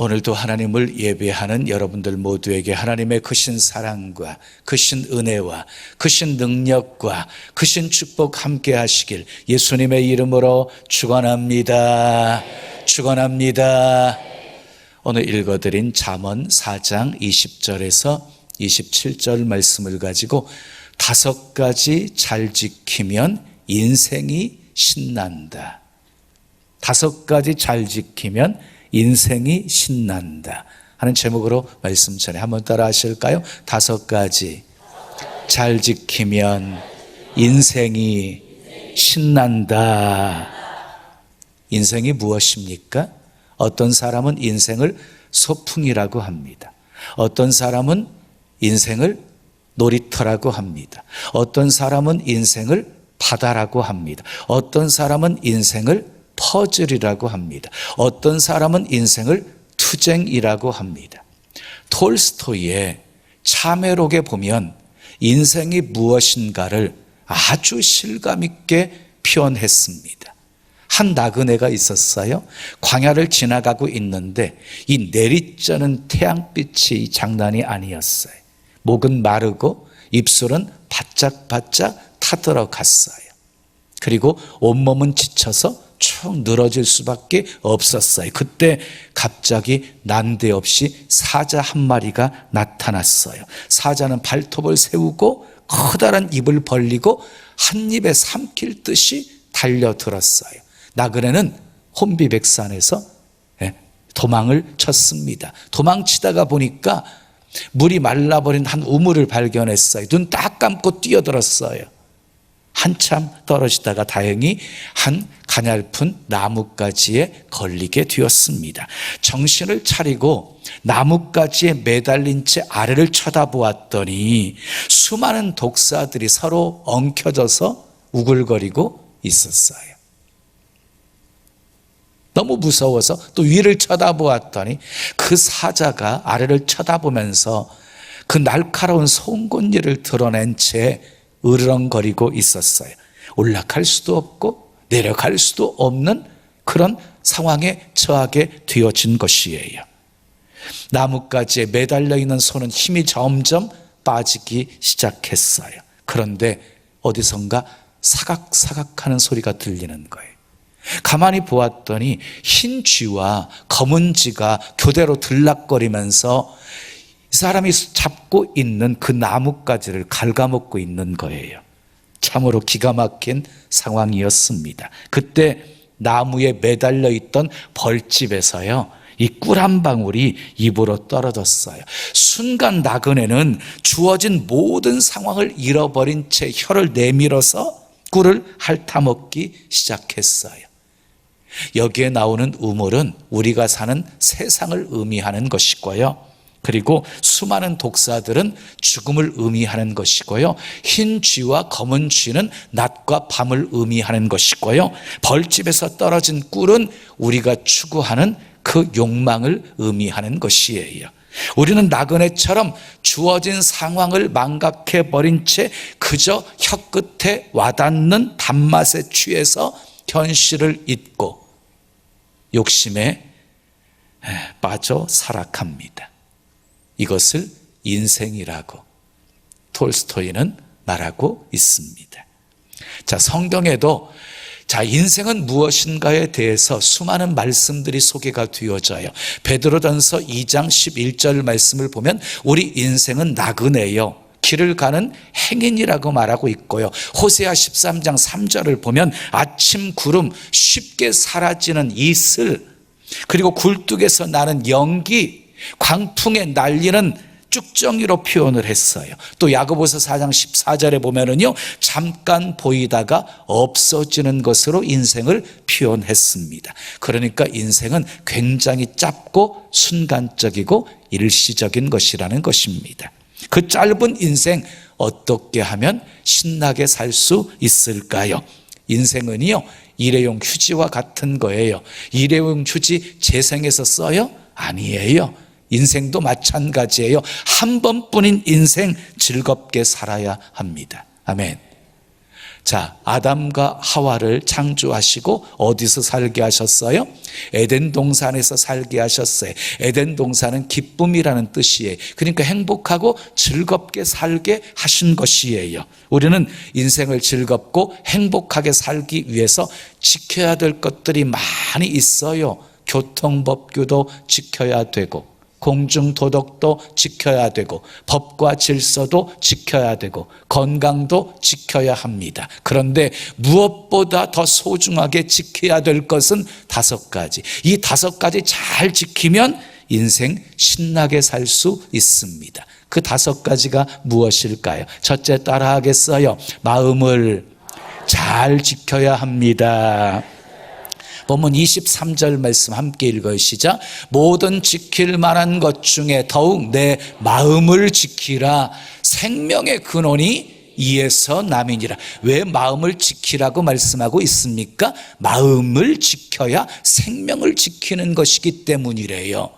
오늘도 하나님을 예배하는 여러분들 모두에게 하나님의 크신 사랑과 크신 은혜와 크신 능력과 크신 축복 함께 하시길 예수님의 이름으로 축원합니다. 축원합니다. 오늘 읽어드린 잠언 4장 20절에서 27절 말씀을 가지고 5가지 잘 지키면 인생이 신난다. 5가지 잘 지키면 인생이 신난다 하는 제목으로 말씀 전에 한번 따라 하실까요? 5가지 잘 지키면 인생이 신난다. 인생이 무엇입니까? 어떤 사람은 인생을 소풍이라고 합니다. 어떤 사람은 인생을 놀이터라고 합니다. 어떤 사람은 인생을 바다라고 합니다. 어떤 사람은 인생을 퍼즐이라고 합니다. 어떤 사람은 인생을 투쟁이라고 합니다. 톨스토이의 참회록에 보면 인생이 무엇인가를 아주 실감 있게 표현했습니다. 한 나그네가 있었어요. 광야를 지나가고 있는데 이 내리쬐는 태양빛이 장난이 아니었어요. 목은 마르고 입술은 바짝바짝 타들어갔어요. 그리고 온몸은 지쳐서 쭉 늘어질 수밖에 없었어요. 그때 갑자기 난데없이 사자 한 마리가 나타났어요. 사자는 발톱을 세우고 커다란 입을 벌리고 한 입에 삼킬 듯이 달려들었어요. 나그네는 혼비백산에서 도망을 쳤습니다. 도망치다가 보니까 물이 말라버린 한 우물을 발견했어요. 눈 딱 감고 뛰어들었어요. 한참 떨어지다가 다행히 한 가냘픈 나뭇가지에 걸리게 되었습니다. 정신을 차리고 나뭇가지에 매달린 채 아래를 쳐다보았더니 수많은 독사들이 서로 엉켜져서 우글거리고 있었어요. 너무 무서워서 또 위를 쳐다보았더니 그 사자가 아래를 쳐다보면서 그 날카로운 송곳니를 드러낸 채 으르렁거리고 있었어요. 올라갈 수도 없고 내려갈 수도 없는 그런 상황에 처하게 되어진 것이에요. 나뭇가지에 매달려 있는 손은 힘이 점점 빠지기 시작했어요. 그런데 어디선가 사각사각하는 소리가 들리는 거예요. 가만히 보았더니 흰 쥐와 검은 쥐가 교대로 들락거리면서 이 사람이 잡고 있는 그 나뭇가지를 갉아먹고 있는 거예요. 참으로 기가 막힌 상황이었습니다. 그때 나무에 매달려 있던 벌집에서요, 이 꿀 한 방울이 입으로 떨어졌어요. 순간 나그네는 주어진 모든 상황을 잃어버린 채 혀를 내밀어서 꿀을 핥아먹기 시작했어요. 여기에 나오는 우물은 우리가 사는 세상을 의미하는 것이고요. 그리고 수많은 독사들은 죽음을 의미하는 것이고요. 흰 쥐와 검은 쥐는 낮과 밤을 의미하는 것이고요. 벌집에서 떨어진 꿀은 우리가 추구하는 그 욕망을 의미하는 것이에요. 우리는 나그네처럼 주어진 상황을 망각해버린 채 그저 혀끝에 와닿는 단맛에 취해서 현실을 잊고 욕심에 빠져 살아갑니다. 이것을 인생이라고 톨스토이는 말하고 있습니다. 자, 성경에도 인생은 무엇인가에 대해서 수많은 말씀들이 소개가 되어져요. 베드로전서 2장 11절 말씀을 보면 우리 인생은 나그네요, 길을 가는 행인이라고 말하고 있고요. 호세아 13장 3절을 보면 아침 구름, 쉽게 사라지는 이슬, 그리고 굴뚝에서 나는 연기, 광풍에 날리는 쭉정이로 표현을 했어요. 또 야고보서 4장 14절에 보면은요, 잠깐 보이다가 없어지는 것으로 인생을 표현했습니다. 그러니까 인생은 굉장히 짧고 순간적이고 일시적인 것이라는 것입니다. 그 짧은 인생 어떻게 하면 신나게 살 수 있을까요? 인생은요, 일회용 휴지와 같은 거예요. 일회용 휴지 재생해서 써요? 아니에요. 인생도 마찬가지예요. 한 번뿐인 인생 즐겁게 살아야 합니다. 아멘. 자, 아담과 하와를 창조하시고 어디서 살게 하셨어요? 에덴 동산에서 살게 하셨어요. 에덴 동산은 기쁨이라는 뜻이에요. 그러니까 행복하고 즐겁게 살게 하신 것이에요. 우리는 인생을 즐겁고 행복하게 살기 위해서 지켜야 될 것들이 많이 있어요. 교통법규도 지켜야 되고, 공중도덕도 지켜야 되고, 법과 질서도 지켜야 되고, 건강도 지켜야 합니다. 그런데 무엇보다 더 소중하게 지켜야 될 것은 5가지. 이 5가지 잘 지키면 인생 신나게 살 수 있습니다. 그 5가지가 무엇일까요? 첫째, 따라 하겠어요? 마음을 잘 지켜야 합니다. 본문 23절 말씀 함께 읽으시죠. 모든 지킬 만한 것 중에 더욱 내 마음을 지키라. 생명의 근원이 이에서 남이니라. 왜 마음을 지키라고 말씀하고 있습니까? 마음을 지켜야 생명을 지키는 것이기 때문이래요.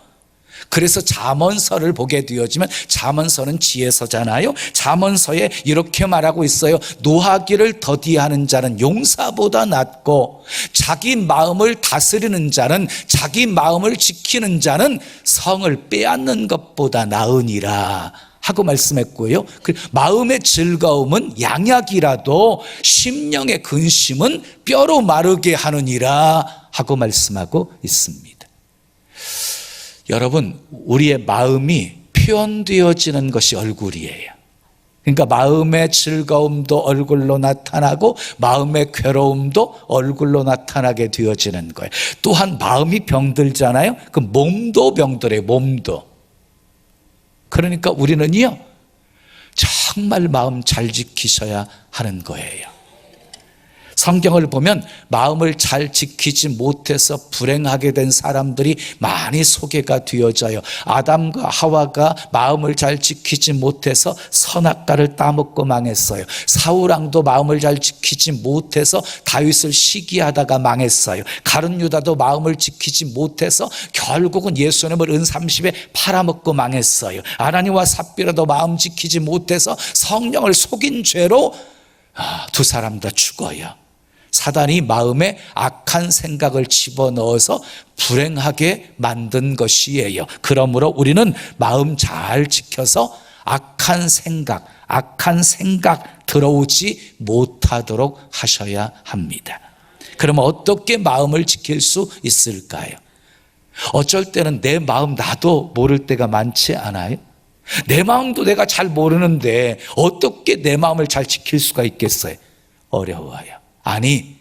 그래서 잠언서를 보게 되어지면, 잠언서는 지혜서잖아요. 잠언서에 이렇게 말하고 있어요. 노하기를 더디하는 자는 용사보다 낫고, 자기 마음을 다스리는 자는, 자기 마음을 지키는 자는 성을 빼앗는 것보다 나으니라 하고 말씀했고요. 마음의 즐거움은 양약이라도 심령의 근심은 뼈로 마르게 하느니라 하고 말씀하고 있습니다. 여러분, 우리의 마음이 표현되어지는 것이 얼굴이에요. 그러니까 마음의 즐거움도 얼굴로 나타나고 마음의 괴로움도 얼굴로 나타나게 되어지는 거예요. 또한 마음이 병들잖아요. 그 몸도 병들어요. 몸도. 그러니까 우리는요, 정말 마음 잘 지키셔야 하는 거예요. 성경을 보면 마음을 잘 지키지 못해서 불행하게 된 사람들이 많이 소개가 되어져요. 아담과 하와가 마음을 잘 지키지 못해서 선악과를 따먹고 망했어요. 사울왕도 마음을 잘 지키지 못해서 다윗을 시기하다가 망했어요. 가룟 유다도 마음을 지키지 못해서 결국은 예수님을 은 30에 팔아먹고 망했어요. 아나니와 삽비라도 마음 지키지 못해서 성령을 속인 죄로 2사람 다 죽어요. 사단이 마음에 악한 생각을 집어넣어서 불행하게 만든 것이에요. 그러므로 우리는 마음 잘 지켜서 악한 생각 들어오지 못하도록 하셔야 합니다. 그러면 어떻게 마음을 지킬 수 있을까요? 어쩔 때는 내 마음 나도 모를 때가 많지 않아요? 내 마음도 내가 잘 모르는데 어떻게 내 마음을 잘 지킬 수가 있겠어요? 어려워요. 아니,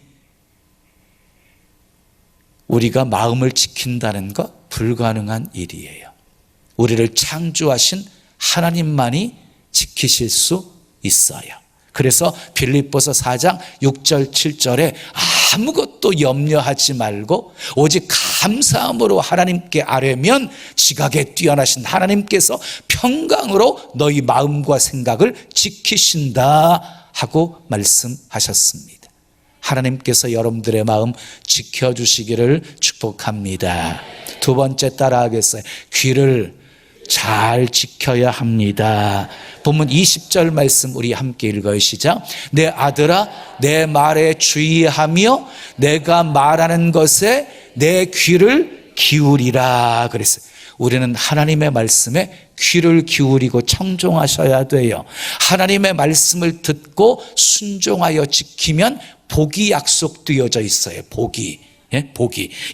우리가 마음을 지킨다는 거 불가능한 일이에요. 우리를 창조하신 하나님만이 지키실 수 있어요. 그래서 빌립보서 4장 6절 7절에 아무것도 염려하지 말고 오직 감사함으로 하나님께 아뢰면 지각에 뛰어나신 하나님께서 평강으로 너희 마음과 생각을 지키신다 하고 말씀하셨습니다. 하나님께서 여러분들의 마음 지켜주시기를 축복합니다. 2번째 따라하겠어요? 귀를 잘 지켜야 합니다. 본문 20절 말씀 우리 함께 읽으시죠. 내 아들아, 내 말에 주의하며 내가 말하는 것에 내 귀를 기울이라 그랬어요. 우리는 하나님의 말씀에 귀를 기울이고 청종하셔야 돼요. 하나님의 말씀을 듣고 순종하여 지키면 복이 약속되어져 있어요. 복이.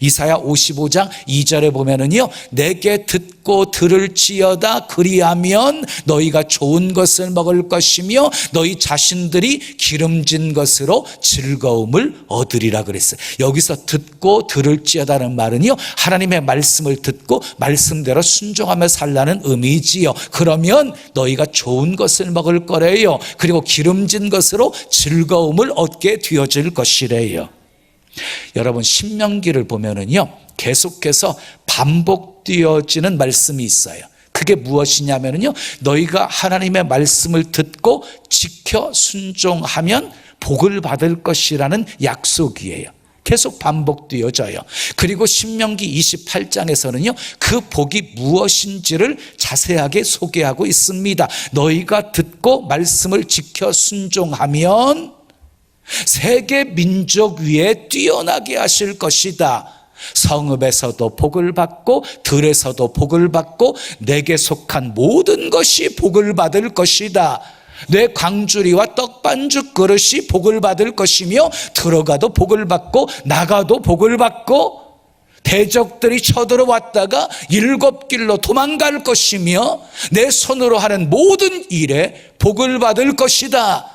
이사야 55장 2절에 보면은요, 내게 듣고 들을지어다 그리하면 너희가 좋은 것을 먹을 것이며 너희 자신들이 기름진 것으로 즐거움을 얻으리라 그랬어요. 여기서 듣고 들을지어다는 말은요, 하나님의 말씀을 듣고 말씀대로 순종하며 살라는 의미지요. 그러면 너희가 좋은 것을 먹을 거래요. 그리고 기름진 것으로 즐거움을 얻게 되어질 것이래요. 여러분, 신명기를 보면은요, 계속해서 반복되어지는 말씀이 있어요. 그게 무엇이냐면요, 너희가 하나님의 말씀을 듣고 지켜 순종하면 복을 받을 것이라는 약속이에요. 계속 반복되어져요. 그리고 신명기 28장에서는요, 그 복이 무엇인지를 자세하게 소개하고 있습니다. 너희가 듣고 말씀을 지켜 순종하면 세계 민족 위에 뛰어나게 하실 것이다. 성읍에서도 복을 받고 들에서도 복을 받고 내게 속한 모든 것이 복을 받을 것이다. 내 광주리와 떡반죽 그릇이 복을 받을 것이며 들어가도 복을 받고 나가도 복을 받고 대적들이 쳐들어왔다가 일곱 길로 도망갈 것이며 내 손으로 하는 모든 일에 복을 받을 것이다.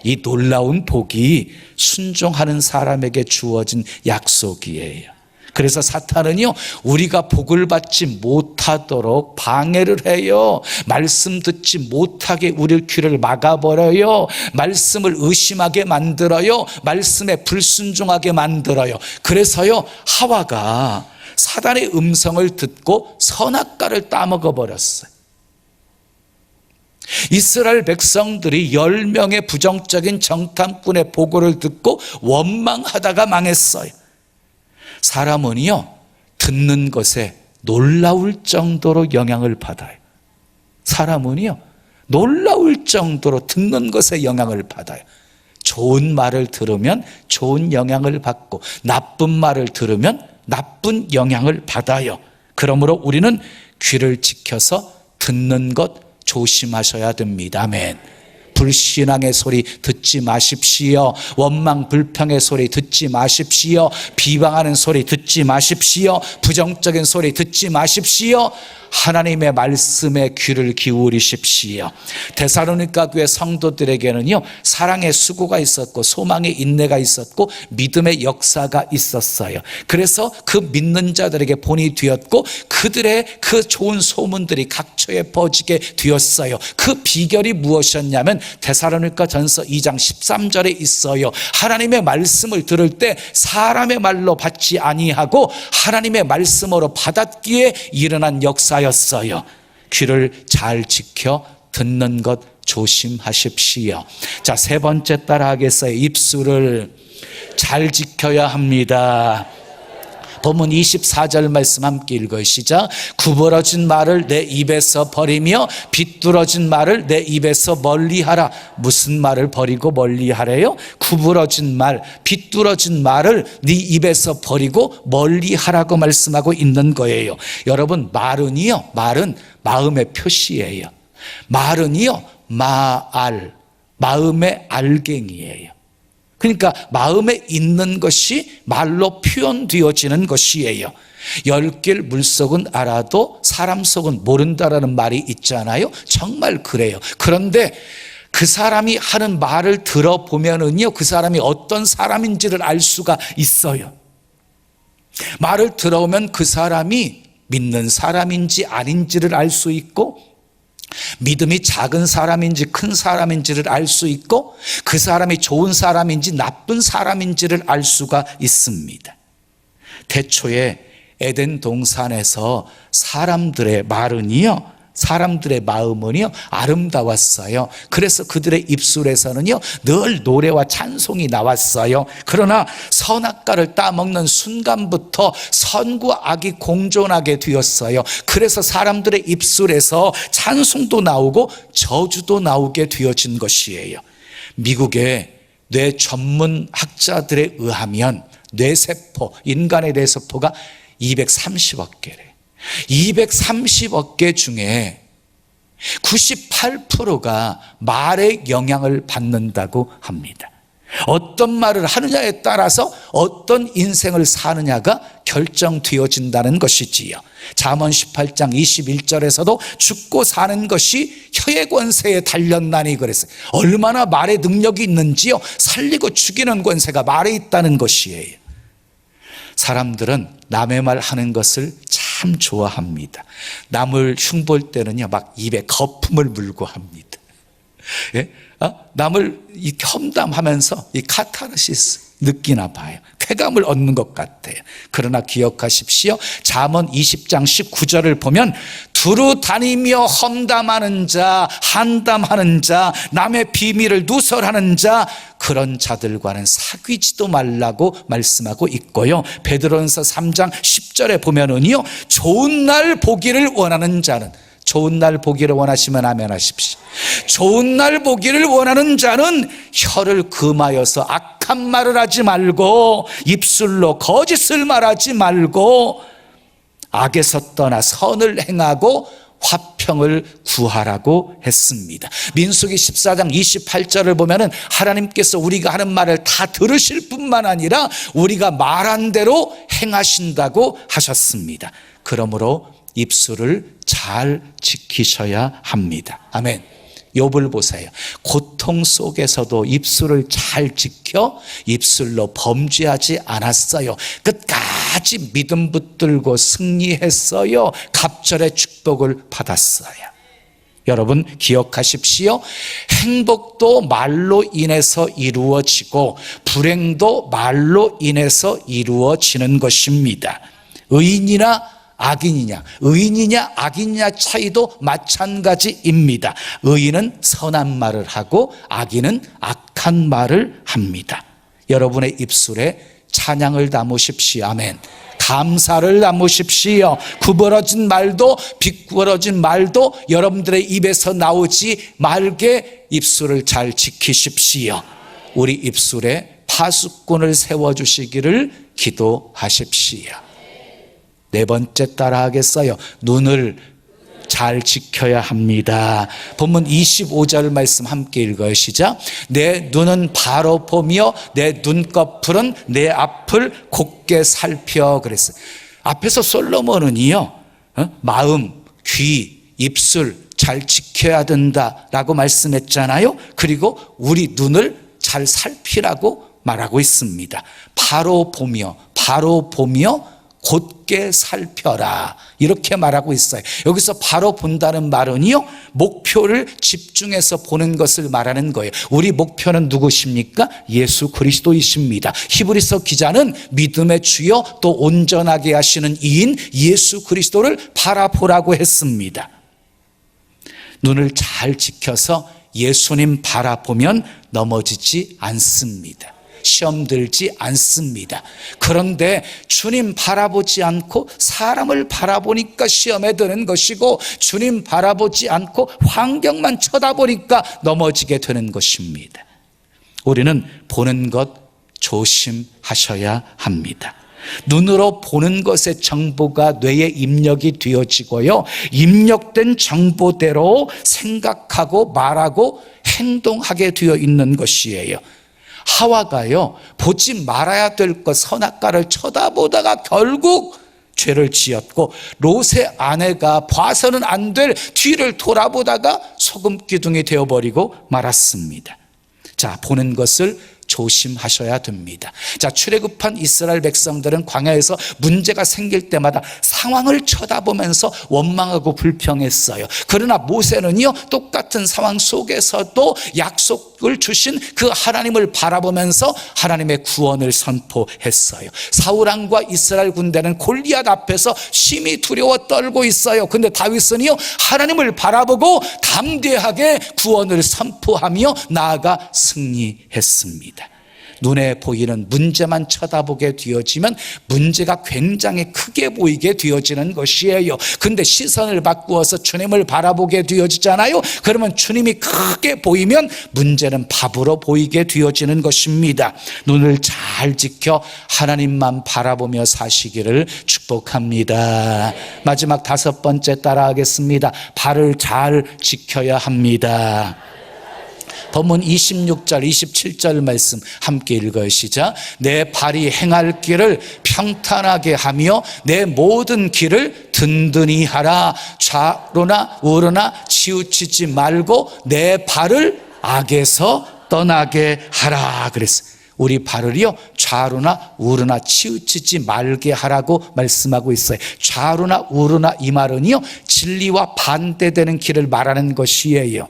이 놀라운 복이 순종하는 사람에게 주어진 약속이에요. 그래서 사탄은요, 우리가 복을 받지 못하도록 방해를 해요. 말씀 듣지 못하게 우리 귀를 막아버려요. 말씀을 의심하게 만들어요. 말씀에 불순종하게 만들어요. 그래서요, 하와가 사단의 음성을 듣고 선악과를 따먹어 버렸어요. 이스라엘 백성들이 10명의 부정적인 정탐꾼의 보고를 듣고 원망하다가 망했어요. 사람은요, 듣는 것에 놀라울 정도로 영향을 받아요. 사람은요, 놀라울 정도로 듣는 것에 영향을 받아요. 좋은 말을 들으면 좋은 영향을 받고 나쁜 말을 들으면 나쁜 영향을 받아요. 그러므로 우리는 귀를 지켜서 듣는 것 조심하셔야 됩니다. 아멘. 불신앙의 소리 듣지 마십시오. 원망 불평의 소리 듣지 마십시오. 비방하는 소리 듣지 마십시오. 부정적인 소리 듣지 마십시오. 하나님의 말씀에 귀를 기울이십시오. 데살로니가 교회 성도들에게는요, 사랑의 수고가 있었고 소망의 인내가 있었고 믿음의 역사가 있었어요. 그래서 그 믿는 자들에게 본이 되었고 그들의 그 좋은 소문들이 각처에 퍼지게 되었어요. 그 비결이 무엇이었냐면 데살로니가 전서 2장 13절에 있어요. 하나님의 말씀을 들을 때 사람의 말로 받지 아니하고 하나님의 말씀으로 받았기에 일어난 역사였어요. 귀를 잘 지켜 듣는 것 조심하십시오. 자, 세 번째 따라 하겠어요. 입술을 잘 지켜야 합니다. 본문 24절 말씀 함께 읽어요. 시작. 구부러진 말을 내 입에서 버리며 비뚤어진 말을 내 입에서 멀리하라. 무슨 말을 버리고 멀리하래요? 구부러진 말, 비뚤어진 말을 네 입에서 버리고 멀리하라고 말씀하고 있는 거예요. 여러분, 말은요, 말은 마음의 표시예요. 말은요, 마음의 알갱이에요. 그러니까 마음에 있는 것이 말로 표현되어지는 것이에요. 10길 물속은 알아도 사람 속은 모른다라는 말이 있잖아요. 정말 그래요. 그런데 그 사람이 하는 말을 들어보면은요, 그 사람이 어떤 사람인지를 알 수가 있어요. 말을 들어오면 그 사람이 믿는 사람인지 아닌지를 알 수 있고, 믿음이 작은 사람인지 큰 사람인지를 알 수 있고, 그 사람이 좋은 사람인지 나쁜 사람인지를 알 수가 있습니다. 태초에 에덴 동산에서 사람들의 마음은요 아름다웠어요. 그래서 그들의 입술에서는요 늘 노래와 찬송이 나왔어요. 그러나 선악과를 따먹는 순간부터 선과 악이 공존하게 되었어요. 그래서 사람들의 입술에서 찬송도 나오고 저주도 나오게 되어진 것이에요. 미국의 뇌 전문 학자들에 의하면 뇌세포, 인간의 뇌세포가 230억 개래. 230억 개 중에 98%가 말의 영향을 받는다고 합니다. 어떤 말을 하느냐에 따라서 어떤 인생을 사느냐가 결정되어진다는 것이지요. 잠언 18장 21절에서도 죽고 사는 것이 혀의 권세에 달렸나니 그랬어요. 얼마나 말의 능력이 있는지요. 살리고 죽이는 권세가 말에 있다는 것이에요. 사람들은 남의 말 하는 것을 참 좋아합니다. 남을 흉볼 때는요, 막 입에 거품을 물고 합니다. 예? 남을 이 험담하면서 이 카타르시스 느끼나 봐요. 쾌감을 얻는 것 같아요. 그러나 기억하십시오. 잠언 20장 19절을 보면 두루 다니며 험담하는 자, 한담하는 자, 남의 비밀을 누설하는 자, 그런 자들과는 사귀지도 말라고 말씀하고 있고요. 베드로전서 3장 10절에 보면은요, 좋은 날 보기를 원하는 자는 좋은 날 보기를 원하시면 아멘 하십시오. 좋은 날 보기를 원하는 자는 혀를 금하여서 악한 말을 하지 말고 입술로 거짓을 말하지 말고 악에서 떠나 선을 행하고 화평을 구하라고 했습니다. 민수기 14장 28절을 보면은 하나님께서 우리가 하는 말을 다 들으실 뿐만 아니라 우리가 말한 대로 행하신다고 하셨습니다. 그러므로 입술을 잘 지키셔야 합니다. 아멘. 욥을 보세요. 고통 속에서도 입술을 잘 지켜 입술로 범죄하지 않았어요. 끝까지 믿음 붙들고 승리했어요. 갑절의 축복을 받았어요. 여러분 기억하십시오. 행복도 말로 인해서 이루어지고 불행도 말로 인해서 이루어지는 것입니다. 의인이나 악인이냐, 의인이냐 악인이냐 차이도 마찬가지입니다. 의인은 선한 말을 하고 악인은 악한 말을 합니다. 여러분의 입술에 찬양을 담으십시오. 아멘. 감사를 담으십시오. 구부러진 말도 비꾸러진 말도 여러분들의 입에서 나오지 말게 입술을 잘 지키십시오. 우리 입술에 파수꾼을 세워주시기를 기도하십시오. 네 번째 따라하겠어요. 눈을 잘 지켜야 합니다. 본문 25절 말씀 함께 읽어요. 시작. 내 눈은 바로 보며 내 눈꺼풀은 내 앞을 곱게 살펴 그랬어요. 앞에서 솔로몬은요, 마음, 귀, 입술 잘 지켜야 된다라고 말씀했잖아요. 그리고 우리 눈을 잘 살피라고 말하고 있습니다. 바로 보며 곧게 살펴라 이렇게 말하고 있어요. 여기서 바로 본다는 말은요, 목표를 집중해서 보는 것을 말하는 거예요. 우리 목표는 누구십니까? 예수 그리스도이십니다. 히브리서 기자는 믿음의 주요 또 온전하게 하시는 이인 예수 그리스도를 바라보라고 했습니다. 눈을 잘 지켜서 예수님 바라보면 넘어지지 않습니다. 시험 들지 않습니다. 그런데 주님 바라보지 않고 사람을 바라보니까 시험에 드는 것이고 주님 바라보지 않고 환경만 쳐다보니까 넘어지게 되는 것입니다. 우리는 보는 것 조심하셔야 합니다. 눈으로 보는 것의 정보가 뇌에 입력이 되어지고요, 입력된 정보대로 생각하고 말하고 행동하게 되어 있는 것이에요. 하와가요, 보지 말아야 될 것 선악과를 쳐다보다가 결국 죄를 지었고, 롯의 아내가 봐서는 안 될 뒤를 돌아보다가 소금 기둥이 되어버리고 말았습니다. 자, 보는 것을 조심하셔야 됩니다. 자, 출애굽한 이스라엘 백성들은 광야에서 문제가 생길 때마다 상황을 쳐다보면서 원망하고 불평했어요. 그러나 모세는요, 똑같은 상황 속에서도 약속을 주신 그 하나님을 바라보면서 하나님의 구원을 선포했어요. 사울왕과 이스라엘 군대는 골리앗 앞에서 심히 두려워 떨고 있어요. 근데 다윗은요, 하나님을 바라보고 담대하게 구원을 선포하며 나아가 승리했습니다. 눈에 보이는 문제만 쳐다보게 되어지면 문제가 굉장히 크게 보이게 되어지는 것이에요. 근데 시선을 바꾸어서 주님을 바라보게 되어지잖아요. 그러면 주님이 크게 보이면 문제는 밥으로 보이게 되어지는 것입니다. 눈을 잘 지켜 하나님만 바라보며 사시기를 축복합니다. 마지막 다섯 번째 따라하겠습니다. 발을 잘 지켜야 합니다. 본문 26절 27절 말씀 함께 읽어요. 시작. 내 발이 행할 길을 평탄하게 하며 내 모든 길을 든든히 하라. 좌로나 우로나 치우치지 말고 내 발을 악에서 떠나게 하라 그랬어요. 우리 발을요, 좌로나 우로나 치우치지 말게 하라고 말씀하고 있어요. 좌로나 우로나 이 말은요, 진리와 반대되는 길을 말하는 것이에요.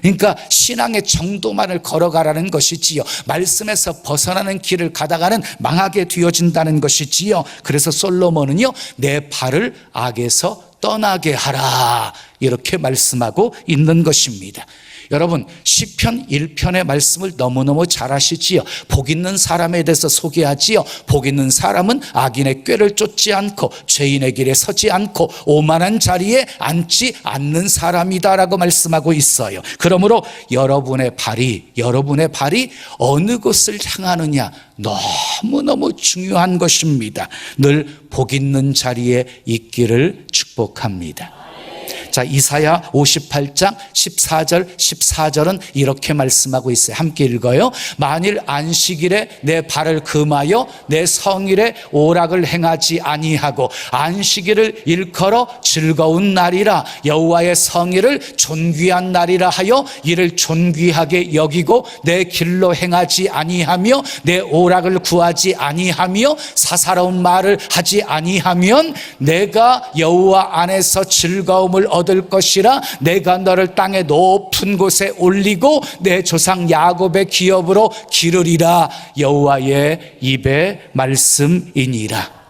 그러니까 신앙의 정도만을 걸어가라는 것이지요. 말씀에서 벗어나는 길을 가다가는 망하게 되어진다는 것이지요. 그래서 솔로몬은요, 내 발을 악에서 떠나게 하라 이렇게 말씀하고 있는 것입니다. 여러분, 시편 1편의 말씀을 너무너무 잘 아시지요. 복 있는 사람에 대해서 소개하지요. 복 있는 사람은 악인의 꾀를 쫓지 않고 죄인의 길에 서지 않고 오만한 자리에 앉지 않는 사람이다라고 말씀하고 있어요. 그러므로 여러분의 발이 어느 곳을 향하느냐 너무너무 중요한 것입니다. 늘 복 있는 자리에 있기를 축복합니다. 자, 이사야 58장 14절 14절은 이렇게 말씀하고 있어요. 함께 읽어요. 만일 안식일에 내 발을 금하여 내 성일에 오락을 행하지 아니하고 안식일을 일컬어 즐거운 날이라 여호와의 성일을 존귀한 날이라 하여 이를 존귀하게 여기고 내 길로 행하지 아니하며 내 오락을 구하지 아니하며 사사로운 말을 하지 아니하면 내가 여호와 안에서 즐거움을 얻을 것이라 내가 너를 땅의 높은 곳에 올리고 내 조상 야곱의 기업으로 기르리라. 여호와의 입의 말씀이니라.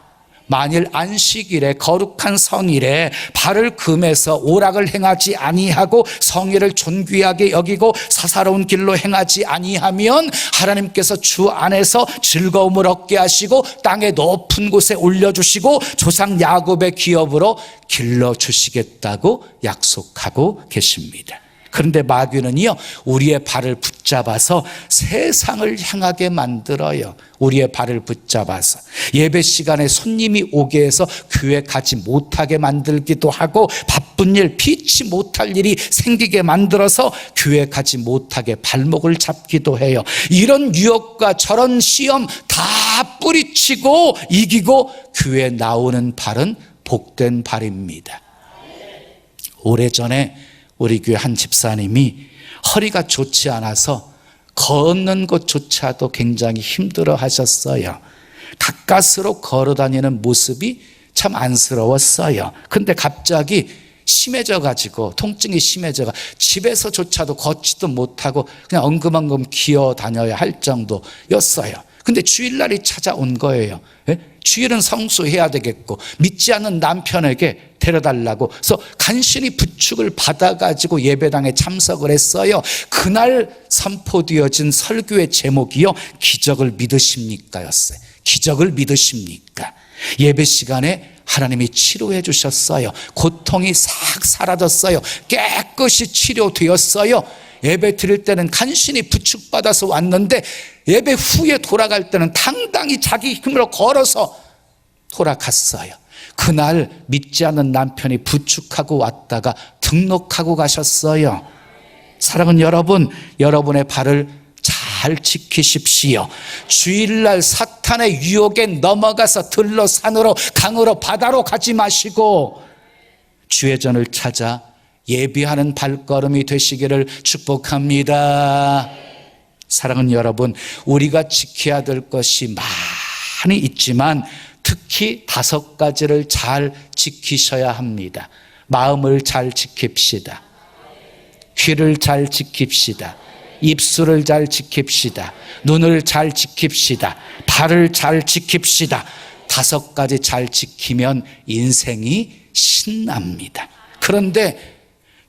만일 안식일에 거룩한 성일에 발을 금해서 오락을 행하지 아니하고 성일을 존귀하게 여기고 사사로운 길로 행하지 아니하면 하나님께서 주 안에서 즐거움을 얻게 하시고 땅의 높은 곳에 올려주시고 조상 야곱의 기업으로 길러주시겠다고 약속하고 계십니다. 그런데 마귀는요, 우리의 발을 붙잡아서 세상을 향하게 만들어요. 우리의 발을 붙잡아서 예배 시간에 손님이 오게 해서 교회 가지 못하게 만들기도 하고 바쁜 일, 피치 못할 일이 생기게 만들어서 교회 가지 못하게 발목을 잡기도 해요. 이런 유혹과 저런 시험 다 뿌리치고 이기고 교회에 나오는 발은 복된 발입니다. 오래전에 우리 교회 한 집사님이 허리가 좋지 않아서 걷는 것조차도 굉장히 힘들어 하셨어요. 가까스로 걸어 다니는 모습이 참 안쓰러웠어요. 근데 갑자기 심해져가지고 통증이 심해져가 집에서조차도 걷지도 못하고 그냥 엉금엉금 기어 다녀야 할 정도였어요. 근데 주일날이 찾아온 거예요. 주일은 성수해야 되겠고 믿지 않는 남편에게 데려달라고 그래서 간신히 부축을 받아가지고 예배당에 참석을 했어요. 그날 선포되어진 설교의 제목이요, 기적을 믿으십니까 였어요. 기적을 믿으십니까? 예배 시간에 하나님이 치료해 주셨어요. 고통이 싹 사라졌어요. 깨끗이 치료되었어요. 예배 드릴 때는 간신히 부축받아서 왔는데 예배 후에 돌아갈 때는 당당히 자기 힘으로 걸어서 돌아갔어요. 그날 믿지 않는 남편이 부축하고 왔다가 등록하고 가셨어요. 사랑하는 여러분, 여러분의 발을 잘 지키십시오. 주일날 사탄의 유혹에 넘어가서 들로 산으로 강으로 바다로 가지 마시고 주의 전을 찾아 예비하는 발걸음이 되시기를 축복합니다. 사랑하는 여러분, 우리가 지켜야 될 것이 많이 있지만 특히 5가지를 잘 지키셔야 합니다. 마음을 잘 지킵시다. 귀를 잘 지킵시다. 입술을 잘 지킵시다. 눈을 잘 지킵시다. 발을 잘 지킵시다. 5가지 잘 지키면 인생이 신납니다. 그런데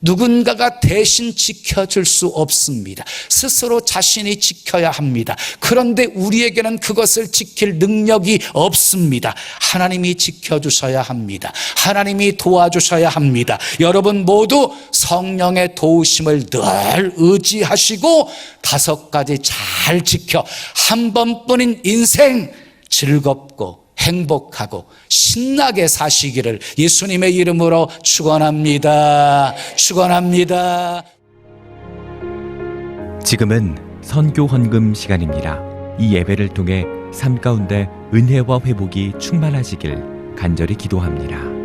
누군가가 대신 지켜줄 수 없습니다. 스스로 자신이 지켜야 합니다. 그런데 우리에게는 그것을 지킬 능력이 없습니다. 하나님이 지켜주셔야 합니다. 하나님이 도와주셔야 합니다. 여러분 모두 성령의 도우심을 늘 의지하시고 5가지 잘 지켜 한 번뿐인 인생 즐겁고 행복하고 신나게 사시기를 예수님의 이름으로 축원합니다. 축원합니다. 지금은 선교 헌금 시간입니다. 이 예배를 통해 삶 가운데 은혜와 회복이 충만하시길 간절히 기도합니다.